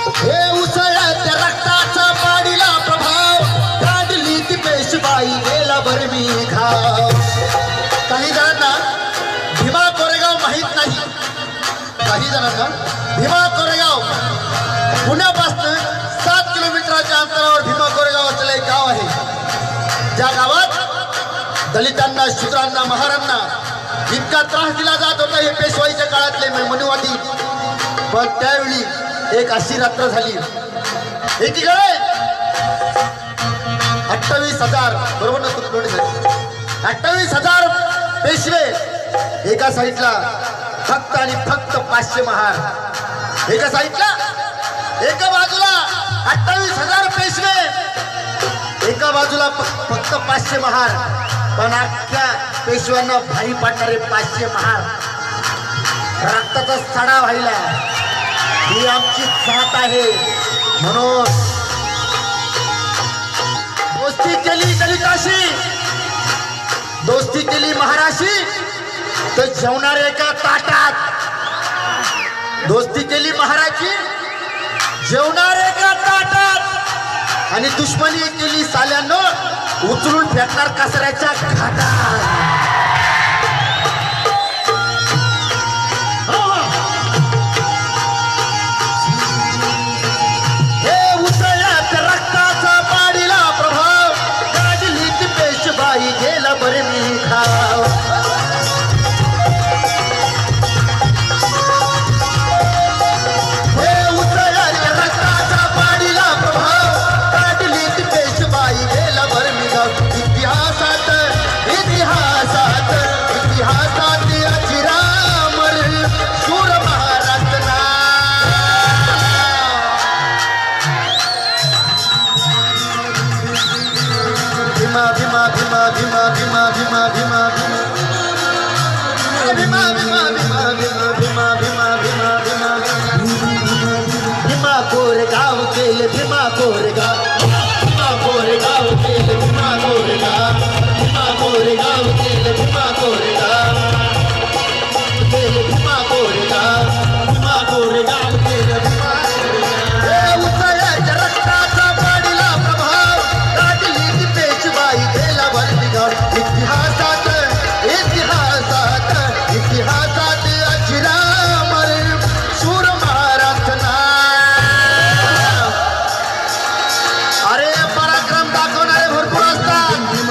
हे उसळ्या त्या रक्ताचा पाडीला प्रभाव काढली ती पेशवाई गेला बरमी घाव. काही जणांना भीमा कोरेगाव माहित नाही. काही जणांना भीमा कोरेगाव पुण्यापासून 7 किलोमीटरच्या अंतरावर भीमा कोरेगाव असलेलं एक गाव आहे. ज्या गावात दलितांना, शूद्रांना, महारांना इतका त्रास दिला जात होता. हे पेशवाईच्या काळातले मनुवादी. पण त्यावेळी एक अशी रात्र झाली. एकीकडे 28,000 बरोबर ना, 28,000 पेशवे एका साईडला, फक्त आणि फक्त 500 महार एका साईडला. एका बाजूला 28,000 पेशवे, एका बाजूला फक्त 500 महार. पण अख्ख्या पेशव्यांना भारी पाडणारे 500 महार. रक्ताचा सडा व्हायला. ही आमची जात आहे म्हणून दोस्ती केली दलिताशी, दोस्ती केली महाराशी, तर जेवणार एका ताटात. दोस्ती केली महाराची, जेवणार एका ताटात. आणि दुश्मनी केली साल्यांनो, उचलून फेकणार कचऱ्याच्या घाटात.